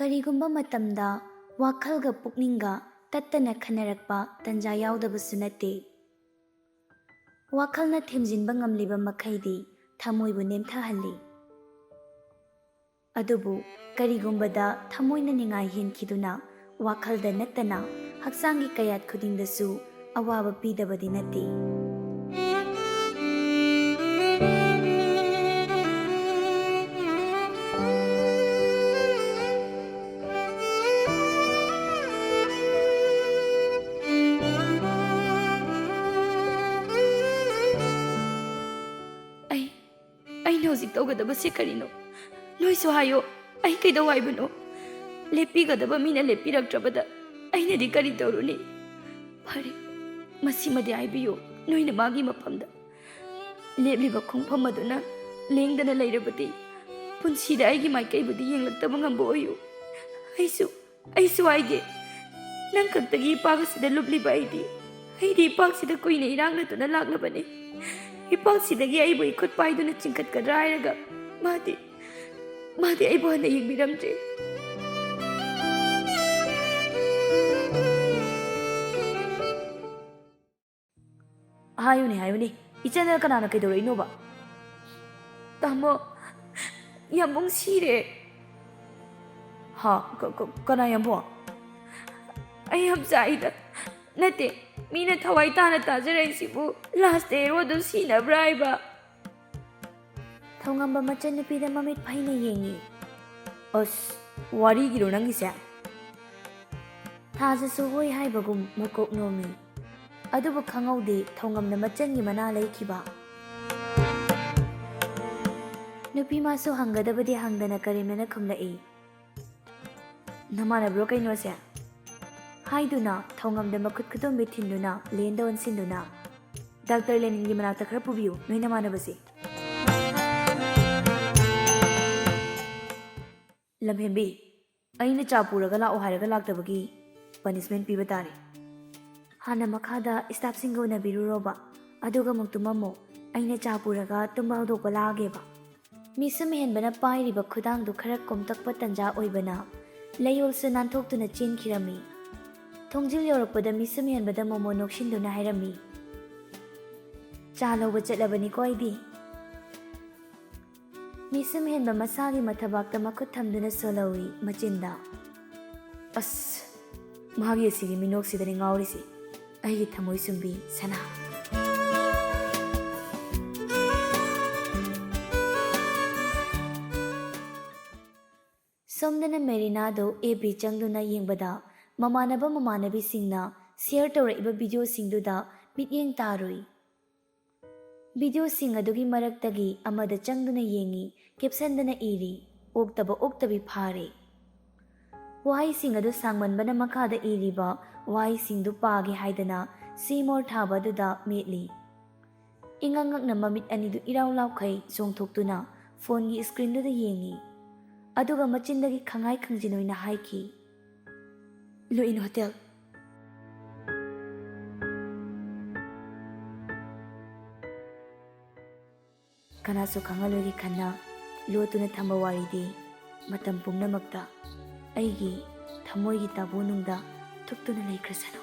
ꯀꯔꯤꯒꯨꯝꯕ ꯃꯇꯝꯗ ꯋꯥꯈꯜꯒ ꯄꯨꯛꯅꯤꯡꯒ ꯇꯠꯇꯅ ꯈꯟꯅꯔꯛꯄ ꯇꯟꯖꯥ ꯌꯥꯎꯗꯕꯁꯨ ꯅꯠꯇꯦ꯫ ꯋꯥꯈꯜꯅ ꯊꯦꯝꯖꯤꯟꯕ ꯉꯝꯂꯤꯕ ꯃꯈꯩꯗꯤ ꯊꯃꯣꯏꯕꯨ ꯅꯦꯝꯊꯍꯜꯂꯤ꯫ ꯑꯗꯨꯕꯨ ꯀꯔꯤꯒꯨꯝꯕꯗ ꯊꯃꯣꯏꯅ ꯅꯤꯡꯉꯥꯏ ꯍꯦꯟꯈꯤꯗꯨꯅ ꯋꯥꯈꯜꯗ ꯅꯠꯇꯅ ꯍꯛꯆꯥꯡꯒꯤ ꯀꯌꯥꯠ ꯈꯨꯗꯤꯡꯗꯁꯨ ꯑꯋꯥꯕ ꯄꯤꯗꯕꯗꯤ ꯅꯠꯇꯦ꯫ ꯑꯩꯅ ꯍꯧꯖꯤꯛ ꯇꯧꯒꯗꯕꯁꯦ ꯀꯔꯤꯅꯣ? ꯅꯣꯏꯁꯨ ꯍꯥꯏꯌꯣ, ꯑꯩ ꯀꯩꯗꯧ ꯍꯥꯏꯕꯅꯣ? ꯂꯦꯞꯄꯤꯒꯗꯕ ꯃꯤꯅ ꯂꯦꯞꯄꯤꯔꯛꯇ꯭ꯔꯕꯗ ꯑꯩꯅꯗꯤ ꯀꯔꯤ ꯇꯧꯔꯨꯅꯤ? ꯐꯔꯦ, ꯃꯁꯤꯃꯗꯤ ꯍꯥꯏꯕꯤꯌꯨ, ꯅꯣꯏꯅ ꯃꯥꯒꯤ ꯃꯐꯝꯗ ꯂꯦꯞꯂꯤꯕ ꯈꯣꯡꯐꯝ ꯑꯗꯨꯅ ꯂꯦꯡꯗꯅ ꯂꯩꯔꯕꯗꯤ ꯄꯨꯟꯁꯤꯗ ꯑꯩꯒꯤ ꯃꯥꯏꯀꯩꯕꯨꯗꯤ ꯌꯦꯡꯂꯛꯇꯕ ꯉꯝꯕ ꯑꯣꯏꯌꯨ꯫ ꯑꯩꯁꯨ ꯍꯥꯏꯒꯦ, ꯅꯪ ꯈꯛꯇꯒꯤ ꯏꯄꯥꯛ ꯑꯁꯤꯗ ꯂꯨꯞꯂꯤꯕ ꯑꯩꯗꯤ ꯏꯄꯥꯛꯁꯤꯗ ꯀꯨꯏꯅ ꯏꯔꯥꯡꯅꯗꯨꯅ ꯂꯥꯛꯂꯕꯅꯤ꯫ ꯏꯄꯥꯛꯁꯤꯗꯒꯤ ꯑꯩꯕꯨ ꯏꯈꯨꯠ ꯄꯥꯏꯗꯨꯅ ꯆꯤꯡꯈꯠꯀꯗ꯭ꯔꯥ ꯍꯥꯏꯔꯒ ꯃꯥꯗꯤ ꯑꯩꯕꯨ ꯍꯟꯅ ꯌꯦꯡꯕꯤꯔꯝꯗ꯭ꯔꯦ꯫ ꯍꯥꯏꯌꯨꯅꯦ, ꯏꯆꯟꯅ ꯀꯅꯥꯅ ꯀꯩꯗꯧꯔꯛꯏꯅꯣꯕ? ꯇꯥꯃꯣ, ꯌꯥꯝꯕꯨꯡ ꯁꯤꯔꯦ꯫ ꯍꯥ? ꯀꯅꯥ ꯌꯥꯝꯕꯨꯡ? ꯑꯩ ꯌꯥꯝꯆꯥꯏꯗ ꯅꯠꯇꯦ, ꯃꯤꯅ ꯊꯋꯥꯏ ꯇꯥꯅ ꯇꯥꯖꯔꯛꯏꯁꯤꯕꯨ ꯂꯥꯁꯇ ꯍꯦꯔꯣꯗꯨ ꯁꯤꯅꯕ꯭ꯔꯥ ꯍꯥꯏꯕ꯫ ꯊꯧꯉꯝꯕ ꯃꯆꯟꯅꯨꯄꯤꯗ ꯃꯃꯤꯠ ꯐꯩꯅ ꯌꯦꯡꯉꯤ꯫ ꯑꯁ, ꯋꯥꯔꯤꯒꯤꯔꯣ ꯅꯪꯒꯤꯁꯦ? ꯊꯥꯖꯁꯨ ꯍꯣꯏ ꯍꯥꯏꯕꯒꯨꯝ ꯃꯀꯣꯛ ꯅꯣꯝꯃꯤ꯫ ꯑꯗꯨꯕꯨ ꯈꯪꯍꯧꯗꯦ ꯊꯧꯉꯝꯅ ꯃꯆꯟꯒꯤ ꯃꯅꯥ ꯂꯩꯈꯤꯕ꯫ ꯅꯨꯄꯤ ꯃꯥꯁꯨ ꯍꯪꯒꯗꯕꯗꯤ ꯍꯪꯗꯅ ꯀꯔꯦꯝꯅꯅ ꯈꯨꯝꯂꯛꯏ꯫ ꯅꯃꯥꯟꯅꯕ꯭ꯔꯣ ꯀꯩꯅꯣꯁꯦ? ꯍꯥꯏꯗꯨꯅ ꯊꯧꯉꯝꯗ ꯃꯈꯨꯠ ꯈꯨꯗꯣꯝꯕꯤ ꯊꯤꯟꯗꯨꯅ ꯂꯦꯟꯗ ꯑꯣꯟꯁꯤꯟꯗꯨꯅ, ꯗꯥꯛꯇꯔ ꯂꯦꯅꯤꯟꯒꯤ ꯃꯅꯥꯛꯇ ꯈꯔ ꯄꯨꯕꯤꯌꯨ, ꯅꯣꯏ ꯅꯃꯥꯟꯅꯕꯁꯦ꯫ ꯂꯝꯍꯦꯟꯕꯤ, ꯑꯩꯅ ꯆꯥ ꯄꯨꯔꯒ ꯂꯥꯛꯑꯣ ꯍꯥꯏꯔꯒ ꯂꯥꯛꯇꯕꯒꯤ ꯄꯅꯤꯁꯃꯦꯟꯠ ꯄꯤꯕ ꯇꯥꯔꯦ꯫ ꯍꯥꯟꯅ ꯃꯈꯥꯗ ꯁ꯭ꯇꯥꯐꯁꯤꯡꯒ ꯎꯅꯕꯤꯔꯨꯔꯣꯕ, ꯑꯗꯨꯒ ꯑꯃꯨꯛ ꯇꯨꯝꯃꯝꯃꯣ꯫ ꯑꯩꯅ ꯆꯥ ꯄꯨꯔꯒ ꯇꯨꯝꯕ ꯍꯧꯗꯣꯛꯄ ꯂꯥꯛꯑꯒꯦꯕ꯫ ꯃꯤꯁꯨꯝ ꯍꯦꯟꯕꯅ ꯄꯥꯏꯔꯤꯕ ꯈꯨꯗꯥꯡꯗꯨ ꯈꯔ ꯀꯣꯝꯇꯛꯄ ꯇꯟꯖꯥ ꯑꯣꯏꯕꯅ ꯂꯩꯌꯣꯜꯁꯨ ꯅꯥꯟꯊꯣꯛꯇꯨꯅ ꯆꯦꯟꯈꯤꯔꯝꯃꯤ꯫ ꯊꯣꯡꯖꯤꯜ ꯌꯧꯔꯛꯄꯗ ꯃꯤꯁꯨꯝ ꯍꯦꯟꯕꯗ ꯃꯣꯃꯣ ꯅꯣꯛꯁꯤꯟꯗꯨꯅ ꯍꯥꯏꯔꯝꯃꯤ, "ꯆꯥ ꯂꯧꯕ ꯆꯠꯂꯕꯅꯤꯀꯣ ꯑꯩꯗꯤ"꯫ ꯃꯤꯁꯨꯝ ꯍꯦꯟꯕ ꯃꯁꯥꯒꯤ ꯃꯊꯕꯥꯛꯇ ꯃꯈꯨꯠ ꯊꯝꯗꯨꯅ ꯁꯣꯜꯍꯧꯏ ꯃꯆꯤꯟꯗ꯫ ꯑꯁ, ꯃꯥꯒꯤ ꯑꯁꯤꯒꯤ ꯃꯤꯅꯣꯛꯁꯤꯗꯅꯤ ꯉꯥꯎꯔꯤꯁꯤ, ꯑꯩꯒꯤ ꯊꯃꯣꯏ ꯁꯨꯝꯕꯤ ꯁꯅꯥ꯫ ꯁꯣꯝꯗꯅ ꯃꯦꯔꯤꯅꯥꯗꯣ FB ꯆꯪꯗꯨꯅ ꯌꯦꯡꯕꯗ ꯃꯃꯥꯟꯅꯕꯁꯤꯡꯅ ꯁꯤꯌꯔ ꯇꯧꯔꯛꯏꯕ ꯚꯤꯗꯤꯑꯣꯁꯤꯡꯗꯨꯗ ꯃꯤꯠꯌꯦꯡ ꯇꯥꯔꯨꯏ꯫ ꯚꯤꯗꯤꯑꯣꯁꯤꯡ ꯑꯗꯨꯒꯤ ꯃꯔꯛꯇꯒꯤ ꯑꯃꯗ ꯆꯪꯗꯨꯅ ꯌꯦꯡꯉꯤ, ꯀꯦꯞꯁꯟꯗꯅ ꯏꯔꯤ, "ꯑꯣꯛꯇꯕꯤ ꯐꯥꯔꯦ"꯫ ꯋꯥꯍꯩꯁꯤꯡ ꯑꯗꯨ ꯁꯥꯡꯃꯟꯕꯅ ꯃꯈꯥꯗ ꯏꯔꯤꯕ ꯋꯥꯍꯩꯁꯤꯡꯗꯨ ꯄꯥꯒꯦ ꯍꯥꯏꯗꯅ ꯁꯤ ꯃꯣꯔ ꯊꯥꯕ ꯑꯗꯨꯗ ꯃꯦꯠꯂꯤ꯫ ꯏꯉꯛ-ꯉꯛꯅ ꯃꯃꯤꯠ ꯑꯅꯤꯗꯨ ꯏꯔꯥꯎ ꯂꯥꯎꯈꯩ ꯆꯣꯡꯊꯣꯛꯇꯨꯅ ꯐꯣꯟꯒꯤ ꯏꯁꯀ꯭ꯔꯤꯟꯗꯨꯗ ꯌꯦꯡꯉꯤ꯫ ꯑꯗꯨꯒ ꯃꯆꯤꯟꯗꯒꯤ ꯈꯪꯍꯥꯏ ꯈꯪꯖꯤꯟ ꯑꯣꯏꯅ ꯍꯥꯏꯈꯤ, "ꯂꯨꯏꯟ ꯍꯣꯇꯦꯜ"꯫ ꯀꯅꯥꯁꯨ ꯈꯪꯍꯜꯂꯣꯏꯒꯦ ꯈꯟꯅ ꯂꯣꯠꯇꯨꯅ ꯊꯝꯕ ꯋꯥꯔꯤꯗꯤ ꯃꯇꯝ ꯄꯨꯝꯅꯃꯛꯇ ꯑꯩꯒꯤ ꯊꯃꯣꯏꯒꯤ ꯇꯥꯕꯨꯅꯨꯡꯗ ꯊꯨꯞꯇꯨꯅ ꯂꯩꯈ꯭ꯔꯁꯅꯨ꯫